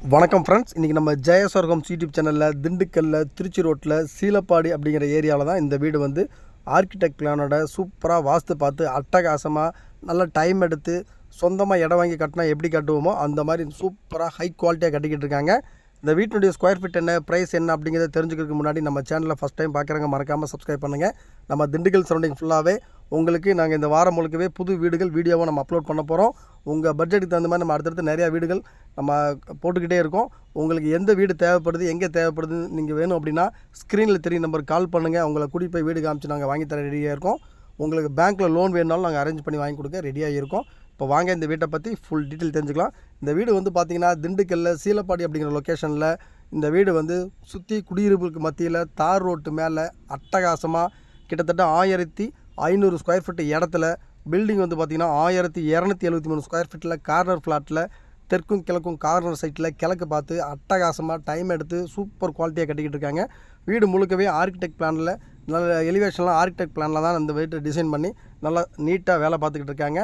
வணக்கம் ஃப்ரெண்ட்ஸ், இன்றைக்கி நம்ம ஜெயஸ்வர்கம் யூடியூப் சேனலில் திண்டுக்கல்லில் திருச்சி ரோட்டில் சீலப்பாடி அப்படிங்கிற ஏரியாவில் தான் இந்த வீடு வந்து ஆர்கிடெக்ட் பிளானோட சூப்பராக வாஸ்து பார்த்து அட்டகாசமாக நல்ல டைம் எடுத்து சொந்தமாக இடம் வாங்கி கட்டினா எப்படி கட்டுவோமோ அந்த மாதிரி சூப்பராக ஹை குவாலிட்டியாக கட்டிக்கிட்டு இருக்காங்க. இந்த வீட்டினுடைய ஸ்கொயர் ஃபீட் என்ன, ப்ரைஸ் என்ன அப்படிங்கிறத தெரிஞ்சுக்கிறதுக்கு முன்னாடி நம்ம சேனலில் ஃபஸ்ட் டைம் பார்க்குறவங்க மறக்காமல் சப்ஸ்கிரைப் பண்ணுங்கள். நம்ம திண்டுக்கல் சரௌண்டிங் ஃபுல்லாகவே உங்களுக்கு நாங்கள் இந்த வாரம் முழுக்கவே புது வீடுகள் வீடியோவை நம்ம அப்லோட் பண்ண போகிறோம். உங்கள் பட்ஜெட்டுக்கு தகுந்த மாதிரி நம்ம அடுத்தடுத்து நிறையா வீடுகள் நம்ம போட்டுக்கிட்டே இருக்கோம். உங்களுக்கு எந்த வீடு தேவைப்படுது, எங்கே தேவைப்படுதுன்னு நீங்கள் வேணும் அப்படின்னா ஸ்க்ரீனில் தெரியும் நம்பருக்கு கால் பண்ணுங்கள். உங்களை கூட்டிகிட்டு போய் வீடு காமிச்சு நாங்கள் வாங்கி தர ரெடியாக இருக்கோம். உங்களுக்கு பேங்க்கில் லோன் வேணுனாலும் நாங்கள் அரேஞ்ச் பண்ணி வாங்கி கொடுக்க ரெடியாக இருக்கோம். இப்போ வாங்க இந்த வீட்டை பற்றி ஃபுல் டீட்டெயில் தெரிஞ்சுக்கலாம். இந்த வீடு வந்து பார்த்திங்கன்னா திண்டுக்கல்லில் சீலப்பாடி அப்படிங்கிற லொக்கேஷனில் இந்த வீடு வந்து சுற்றி குடியிருப்புக்கு மத்தியில் தார் ரோட்டு மேலே அட்டகாசமாக கிட்டத்தட்ட 1500 ஸ்கொயர் ஃபீட் இடத்துல பில்டிங் வந்து பார்த்திங்கன்னா 1273 ஸ்கொயர் ஃபீட்டில் கார்னர் ஃப்ளாட்டில் தெற்கும் கிழக்கும் கார்னர் சைட்டில் கிழக்கு பார்த்து அட்டகாசமாக டைம் எடுத்து சூப்பர் குவாலிட்டியாக கட்டிக்கிட்டு இருக்காங்க. வீடு முழுக்கவே ஆர்கிடெக்ட் பிளானில் நல்ல எலிவேஷன்லாம் ஆர்கிடெக்ட் பிளானில் தான் இந்த வீட்டை டிசைன் பண்ணி நல்லா நீட்டாக வேலை பார்த்துக்கிட்டு இருக்காங்க.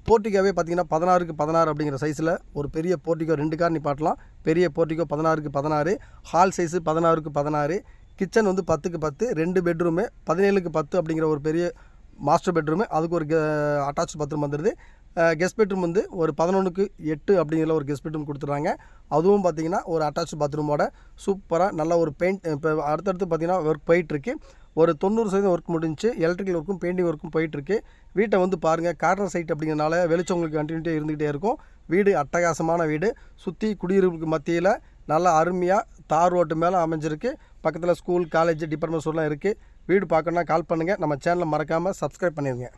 போர்ட்டிகோவே பார்த்திங்கன்னா 16க்கு 16 அப்படிங்கிற சைஸில் ஒரு பெரிய போர்ட்டிகோ 2 கார் நிப்பாட்டலாம். பெரிய போர்ட்டிகோ 16க்கு 16, ஹால் சைஸு 16க்கு 16, கிச்சன் வந்து 10க்கு 10, 2 பெட்ரூமு 17க்கு 10 அப்படிங்கிற ஒரு பெரிய மாஸ்டர் பெட்ரூமு, அதுக்கு ஒரு அட்டாச் பாத்ரூம் வந்துடுது. கெஸ்ட் பெட்ரூம் வந்து ஒரு 11க்கு 8 அப்படிங்கிற ஒரு கெஸ்ட் பெட்ரூம் கொடுத்துட்றாங்க. அதுவும் பார்த்திங்கன்னா ஒரு அட்டாச் பாத்ரூமோட சூப்பராக நல்ல ஒரு பெயிண்ட். இப்போ அடுத்தடுத்து பார்த்திங்கன்னா ஒர்க் போயிட்டுருக்கு. ஒரு 90% ஒர்க் முடிஞ்சு எலக்ட்ரிக்கல் ஒர்க்கும் பெயிண்டிங் ஒர்க்கும் போயிட்டுருக்கு. வீட்டை வந்து பாருங்கள், கார்னர் சைட் அப்படிங்கிறனால வெளிச்சம் உங்களுக்கு கண்டினியூட்டியாக இருந்துகிட்டே இருக்கும். வீடு அட்டகாசமான வீடு, சுற்றி குடியிருப்புக்கு மத்தியில் நல்லா அருமையாக தார் ரோட்டு மேலே அமைஞ்சிருக்கு. பக்கத்தில் ஸ்கூல், காலேஜ், டிபார்ட்மெண்ட் ஸ்டோர்லாம் இருக்குது. வீடு பார்க்கணுன்னா கால் பண்ணுங்கள். நம்ம சேனலை மறக்காமல் சப்ஸ்கிரைப் பண்ணிடுங்க.